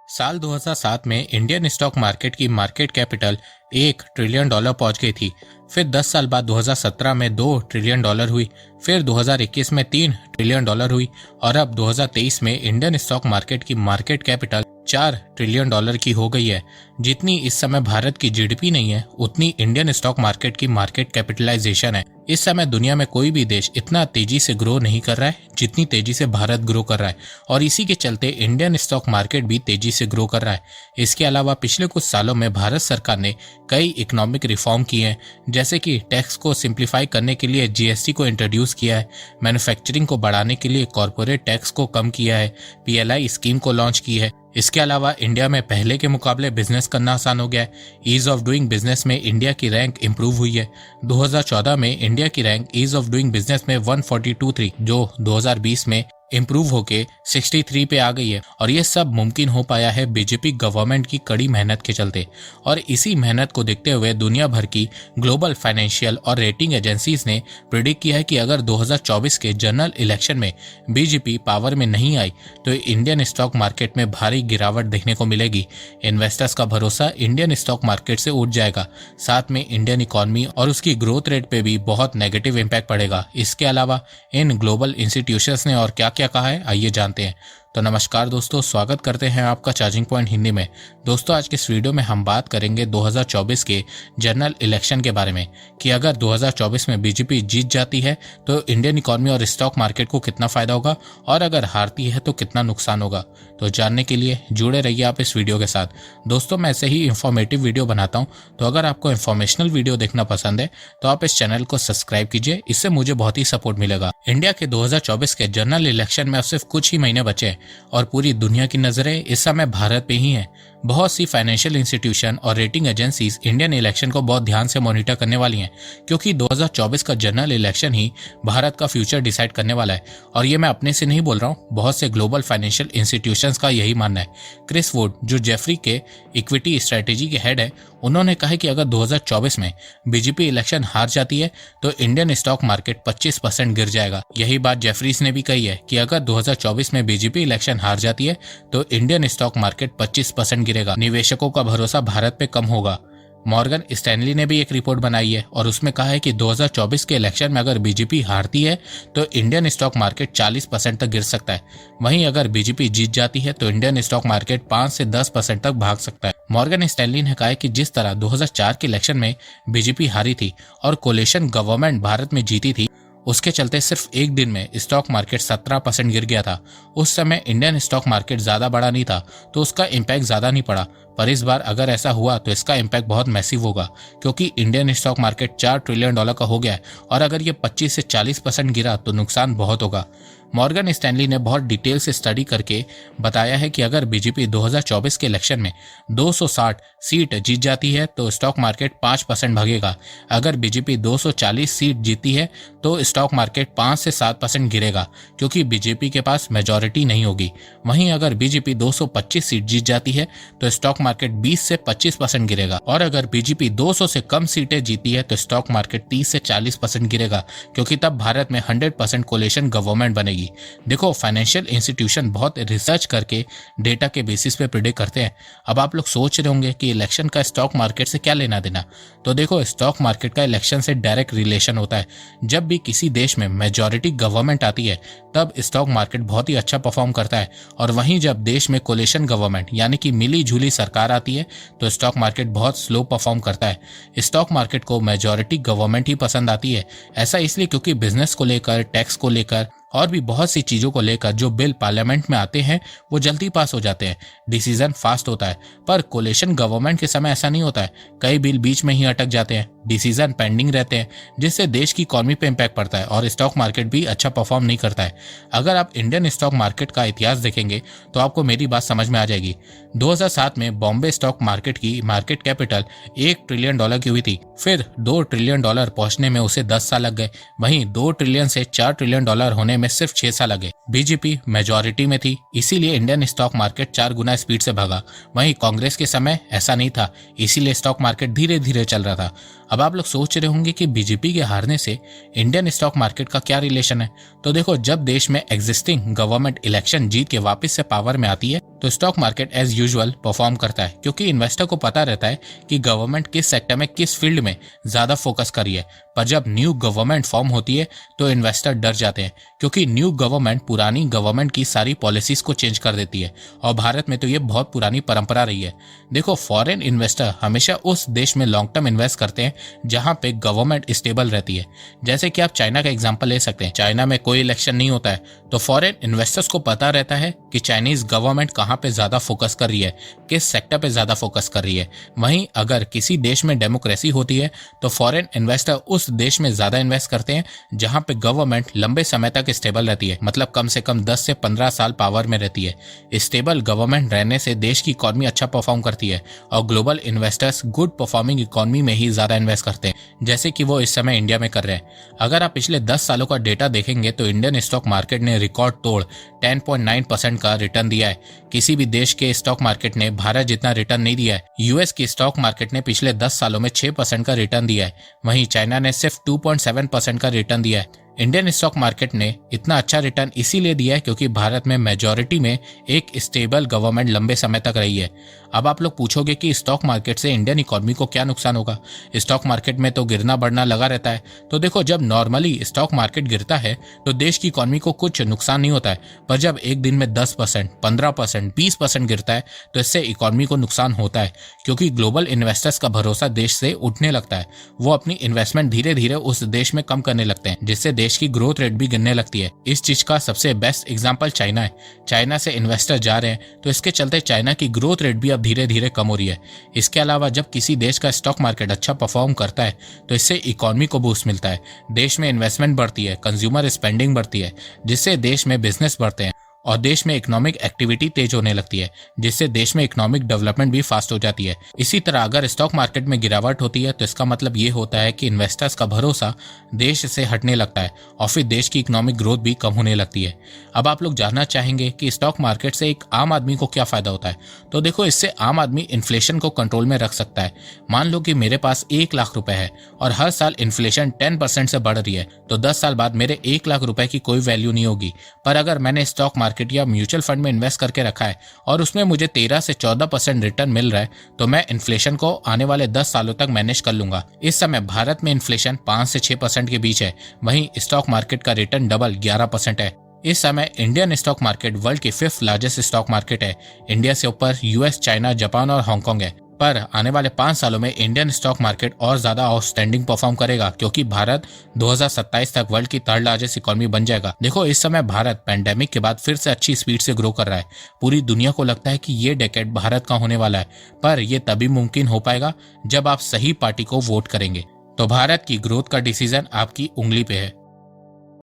साल 2007 में Indian stock market की मार्केट कैपिटल $1 ट्रिलियन पहुंच गई थी। फिर 10 साल बाद 2017 में $2 ट्रिलियन हुई। फिर 2021 में $3 ट्रिलियन हुई और अब 2023 में इंडियन स्टॉक मार्केट की मार्केट कैपिटल $4 ट्रिलियन की हो गई है। जितनी इस समय भारत की जीडीपी नहीं है, उतनी इंडियन स्टॉक मार्केट की मार्केट कैपिटलाइजेशन है। इस समय दुनिया में कोई भी देश इतना तेजी से ग्रो नहीं कर रहा है जितनी तेजी से भारत ग्रो कर रहा है, और इसी के चलते इंडियन स्टॉक मार्केट भी तेजी से ग्रो कर रहा है। इसके अलावा पिछले कुछ सालों में भारत सरकार ने कई इकोनॉमिक रिफॉर्म किए हैं, जैसे कि टैक्स को सिंप्लीफाई करने के लिए जीएसटी को इंट्रोड्यूस किया है, मैन्युफैक्चरिंग को बढ़ाने के लिए कॉर्पोरेट टैक्स को कम किया है, पीएलआई स्कीम को लॉन्च की है। इसके अलावा इंडिया में पहले के मुकाबले बिजनेस करना आसान हो गया है। ईज ऑफ डूइंग बिजनेस में इंडिया की रैंक इंप्रूव हुई है। 2014 में इंडिया की rank ease of doing business में 142 थी, जो 2020 में इम्प्रूव होके 63 पे आ गई है। और ये सब मुमकिन हो पाया है बीजेपी गवर्नमेंट की कड़ी मेहनत के चलते। और इसी मेहनत को देखते हुए दुनिया भर की ग्लोबल फाइनेंशियल और रेटिंग एजेंसीज ने प्रिडिक्ट किया है कि अगर 2024 के जनरल इलेक्शन में बीजेपी पावर में नहीं आई तो इंडियन स्टॉक मार्केट में भारी गिरावट देखने को मिलेगी। इन्वेस्टर्स का भरोसा इंडियन स्टॉक मार्केट से उठ जाएगा। साथ में इंडियन इकोनॉमी और उसकी ग्रोथ रेट पे भी बहुत नेगेटिव इम्पैक्ट पड़ेगा। इसके अलावा इन ग्लोबल इंस्टीट्यूशंस ने और क्या क्या कहा है, आइए जानते हैं। तो नमस्कार दोस्तों, स्वागत करते हैं आपका चार्जिंग पॉइंट हिंदी में। दोस्तों, आज के इस वीडियो में हम बात करेंगे 2024 के जनरल इलेक्शन के बारे में कि अगर 2024 में बीजेपी जीत जाती है तो इंडियन इकोनॉमी और स्टॉक मार्केट को कितना फायदा होगा, और अगर हारती है तो कितना नुकसान होगा। तो जानने के लिए जुड़े रहिए आप इस वीडियो के साथ। दोस्तों, मैं ऐसे ही इंफॉर्मेटिव वीडियो बनाता हूँ, तो अगर आपको इंफॉर्मेशनल वीडियो देखना पसंद है तो आप इस चैनल को सब्सक्राइब कीजिए, इससे मुझे बहुत ही सपोर्ट मिलेगा। इंडिया के 2024 के जनरल इलेक्शन में अब सिर्फ कुछ ही महीने बचे हैं और पूरी दुनिया की नजरें इस समय भारत पे ही हैं। बहुत सी फाइनेंशियल इंस्टीट्यूशन और रेटिंग एजेंसीज इंडियन इलेक्शन को बहुत ध्यान से मॉनिटर करने वाली हैं, क्योंकि 2024 का जनरल इलेक्शन ही भारत का फ्यूचर डिसाइड करने वाला है। और ये मैं अपने से नहीं बोल रहा हूँ, बहुत से ग्लोबल फाइनेंशियल इंस्टीट्यूशंस का यही मानना है। क्रिस वुड, जो जेफरी के इक्विटी स्ट्रेटेजी के हेड है, उन्होंने कहा कि अगर 2024 में बीजेपी इलेक्शन हार जाती है तो इंडियन स्टॉक मार्केट 25% गिर जाएगा। यही बात जेफरीज ने भी कही है कि अगर 2024 में बीजेपी इलेक्शन हार जाती है तो इंडियन स्टॉक मार्केट 25% गिरेगा। निवेशकों का भरोसा भारत पे कम होगा। मॉर्गन स्टैनली ने भी एक रिपोर्ट बनाई है और उसमें कहा है कि 2024 के इलेक्शन में अगर बीजेपी हारती है तो इंडियन स्टॉक मार्केट 40% तक गिर सकता है। वहीं अगर बीजेपी जीत जाती है तो इंडियन स्टॉक मार्केट 5 से 10% तक भाग सकता है। मॉर्गन स्टैनली ने कहा है कि जिस तरह 2004 के इलेक्शन में बीजेपी हारी थी और कोलिशन गवर्नमेंट भारत में जीती थी, उसके चलते सिर्फ एक दिन में स्टॉक मार्केट 17% गिर गया था। उस समय इंडियन स्टॉक मार्केट ज्यादा बड़ा नहीं था तो उसका इम्पैक्ट ज्यादा नहीं पड़ा, पर इस बार अगर ऐसा हुआ तो इसका इम्पैक्ट बहुत मैसिव होगा, क्योंकि इंडियन स्टॉक मार्केट $4 ट्रिलियन का हो गया है और अगर ये 25 से 40% गिरा तो नुकसान बहुत होगा। मॉर्गन स्टैनली ने बहुत डिटेल से स्टडी करके बताया है कि अगर बीजेपी 2024 के इलेक्शन में 260 सीट जीत जाती है तो स्टॉक मार्केट 5% भागेगा। अगर बीजेपी 240 सीट जीतती है तो स्टॉक मार्केट 5 से 7% गिरेगा, क्योंकि बीजेपी के पास मेजॉरिटी नहीं होगी। वहीं अगर बीजेपी 225 सीट जीत जाती है तो स्टॉक मार्केट 20 से 25% गिरेगा, और अगर बीजेपी 200 से कम सीटें जीती है तो स्टॉक मार्केट 30 से 40% गिरेगा, क्योंकि तब भारत में 100% कोलिशन गवर्नमेंट बनेगी। देखो, फाइनेंशियल इंस्टीट्यूशन बहुत रिसर्च करके डेटा के बेसिस पे प्रिडिक्ट करते हैं। अब आप लोग सोच रहे होंगे कि इलेक्शन का स्टॉक मार्केट से क्या लेना देना। तो देखो, स्टॉक मार्केट का इलेक्शन से डायरेक्ट रिलेशन होता है। जब भी किसी देश में मेजॉरिटी गवर्नमेंट आती है तब स्टॉक मार्केट बहुत ही अच्छा परफॉर्म करता है, और वहीं जब देश में कोलिशन गवर्नमेंट यानी कि मिली जुली सरकार आती है तो स्टॉक मार्केट बहुत स्लो परफॉर्म करता है। स्टॉक मार्केट को मेजॉरिटी गवर्नमेंट ही पसंद आती है। ऐसा इसलिए क्योंकि बिजनेस को लेकर, टैक्स को लेकर और भी बहुत सी चीजों को लेकर जो बिल पार्लियामेंट में आते हैं वो जल्दी पास हो जाते हैं, डिसीजन फास्ट होता है। पर कोलिशन गवर्नमेंट के समय ऐसा नहीं होता है, कई बिल बीच में ही अटक जाते हैं, डिसीजन पेंडिंग रहते हैं, जिससे देश की इकोनॉमी पे इम्पैक्ट पड़ता है और स्टॉक मार्केट भी अच्छा परफॉर्म नहीं करता है। अगर आप इंडियन स्टॉक मार्केट का इतिहास देखेंगे तो आपको मेरी बात समझ में आ जाएगी। 2007 में बॉम्बे स्टॉक मार्केट की मार्केट कैपिटल $1 ट्रिलियन की हुई थी। फिर $2 ट्रिलियन पहुंचने में उसे 10 साल लग गए। वहीं $2 ट्रिलियन से $4 ट्रिलियन होने में सिर्फ 6 साल लगे। बीजेपी मेजॉरिटी में थी, इसीलिए इंडियन स्टॉक मार्केट 4 गुना स्पीड से भागा। वहीं कांग्रेस के समय ऐसा नहीं था, इसीलिए स्टॉक मार्केट धीरे धीरे चल रहा था। अब आप लोग सोच रहे होंगे कि बीजेपी के हारने से इंडियन स्टॉक मार्केट का क्या रिलेशन है। तो देखो, जब देश में एग्जिस्टिंग गवर्नमेंट इलेक्शन जीत के वापस से पावर में आती है तो stock market as usual perform करता है, क्योंकि इन्वेस्टर को पता रहता है कि गवर्नमेंट किस सेक्टर में किस फील्ड में ज्यादा फोकस कर रही है। पर जब न्यू गवर्नमेंट फॉर्म होती है तो इन्वेस्टर डर जाते हैं, क्योंकि न्यू गवर्नमेंट पुरानी गवर्नमेंट की सारी पॉलिसीज को चेंज कर देती है, और भारत में तो ये बहुत पुरानी परंपरा रही है। देखो, फॉरेन इन्वेस्टर हमेशा उस देश में लॉन्ग टर्म इन्वेस्ट करते हैं जहां पे गवर्नमेंट स्टेबल रहती है। जैसे कि आप चाइना का एग्जांपल ले सकते हैं। चाइना में कोई इलेक्शन नहीं होता है, तो फॉरेन इन्वेस्टर्स को पता रहता है कि चाइनीज गवर्नमेंट कहां पे ज्यादा फोकस कर रही है, किस सेक्टर पे ज्यादा फोकस कर रही है। वहीं अगर किसी देश में डेमोक्रेसी होती है तो फॉरेन इन्वेस्टर उस देश में ज्यादा इन्वेस्ट करते हैं जहां पे गवर्नमेंट लंबे समय तक स्टेबल रहती है, मतलब कम से कम 10 से 15 साल पावर में रहती है। स्टेबल गवर्नमेंट रहने से देश की इकोनॉमी अच्छा परफॉर्म करती है, और global investors good performing economy में ही ज्यादा इन्वेस्ट करते हैं, जैसे कि वो इस समय इंडिया में कर रहे हैं। अगर आप पिछले 10 सालों का डेटा देखेंगे तो इंडियन स्टॉक मार्केट ने रिकॉर्ड तोड़ 10.9% का रिटर्न दिया है। किसी भी देश के स्टॉक मार्केट ने भारत जितना रिटर्न नहीं दिया है। यूएस की स्टॉक मार्केट ने पिछले 10 सालों में 6% का रिटर्न दिया है, वहीं चाइना ने सिर्फ 2.7% का रिटर्न दिया है। इंडियन स्टॉक मार्केट ने इतना अच्छा रिटर्न इसीलिए दिया है क्योंकि भारत में मेजॉरिटी में एक स्टेबल गवर्नमेंट लंबे समय तक रही है। अब आप लोग पूछोगे कि स्टॉक मार्केट से इंडियन इकोनॉमी को क्या नुकसान होगा। स्टॉक मार्केट में तो गिरना बढ़ना लगा रहता है। तो देखो, जब नॉर्मली स्टॉक मार्केट गिरता है तो देश की इकोनॉमी को कुछ नुकसान नहीं होता है, पर जब एक दिन में 10%, 15%, 20% गिरता है तो इससे इकोनॉमी को नुकसान होता है, क्योंकि ग्लोबल इन्वेस्टर्स का भरोसा देश से उठने लगता है। वो अपनी इन्वेस्टमेंट धीरे धीरे उस देश में कम करने लगते हैं, जिससे देश की ग्रोथ रेट भी गिरने लगती है। इस चीज का सबसे बेस्ट एग्जांपल चाइना है। चाइना से इन्वेस्टर जा रहे हैं तो इसके चलते चाइना की ग्रोथ रेट भी अब धीरे धीरे कम हो रही है। इसके अलावा जब किसी देश का स्टॉक मार्केट अच्छा परफॉर्म करता है तो इससे इकोनॉमी को बूस्ट मिलता है, देश में इन्वेस्टमेंट बढ़ती है, कंज्यूमर स्पेंडिंग बढ़ती है, जिससे देश में बिजनेस बढ़ते हैं और देश में इकोनॉमिक एक्टिविटी तेज होने लगती है, जिससे देश में इकोनॉमिक डेवलपमेंट भी फास्ट हो जाती है। इसी तरह अगर स्टॉक मार्केट में गिरावट होती है तो इसका मतलब ये होता है कि इन्वेस्टर्स का भरोसा देश से हटने लगता है और फिर देश की इकोनॉमिक ग्रोथ भी कम होने लगती है। अब आप लोग जानना चाहेंगे कि स्टॉक मार्केट से एक आम आदमी को क्या फायदा होता है। तो देखो, इससे आम आदमी इन्फ्लेशन को कंट्रोल में रख सकता है। मान लो कि मेरे पास 1 लाख रुपए है और हर साल इन्फ्लेशन 10% से बढ़ रही है, तो 10 साल बाद मेरे 1 लाख रुपए की कोई वैल्यू नहीं होगी। पर अगर मैंने स्टॉक मार्केट या म्यूचुअल फंड में इन्वेस्ट करके रखा है और उसमें मुझे 13 से 14% रिटर्न मिल रहा है, तो मैं इन्फ्लेशन को आने वाले 10 सालों तक मैनेज कर लूंगा। इस समय भारत में इन्फ्लेशन 5 से 6% के बीच है, वहीं स्टॉक मार्केट का रिटर्न डबल 11% है। इस समय इंडियन स्टॉक मार्केट वर्ल्ड की 5th लार्जेस्ट स्टॉक मार्केट है। इंडिया से ऊपर यूएस, चाइना, जापान और हांगकांग है। पर आने वाले 5 सालों में इंडियन स्टॉक मार्केट और ज्यादा आउटस्टैंडिंग परफॉर्म करेगा, क्योंकि भारत 2027 तक वर्ल्ड की 3rd लार्जेस्ट इकोनॉमी बन जाएगा। देखो, इस समय भारत पैंडेमिक के बाद फिर से अच्छी स्पीड से ग्रो कर रहा है। पूरी दुनिया को लगता है कि ये डेकेड भारत का होने वाला है, पर यह तभी मुमकिन हो पाएगा जब आप सही पार्टी को वोट करेंगे। तो भारत की ग्रोथ का डिसीजन आपकी उंगली पे है।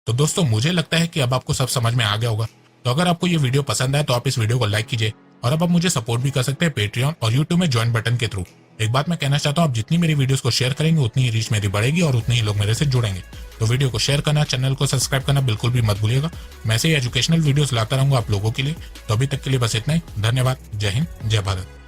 तो दोस्तों, मुझे लगता है कि अब आपको सब समझ में आ गया होगा। तो अगर आपको ये वीडियो पसंद आए तो आप इस वीडियो को लाइक कीजिए, और अब आप मुझे सपोर्ट भी कर सकते हैं पेट्रियन और यूट्यूब में ज्वाइन बटन के थ्रू। एक बात मैं कहना चाहता हूँ, आप जितनी मेरी वीडियोस को शेयर करेंगे उतनी ही रीच मेरी बढ़ेगी और उतने ही लोग मेरे से जुड़ेंगे। तो वीडियो को शेयर करना, चैनल को सब्सक्राइब करना बिल्कुल भी मत भूलिएगा। मैं ऐसे ही एजुकेशनल वीडियोस लाता रहूंगा आप लोगों के लिए। तो अभी तक के लिए बस इतना ही। धन्यवाद। जय हिंद, जय भारत।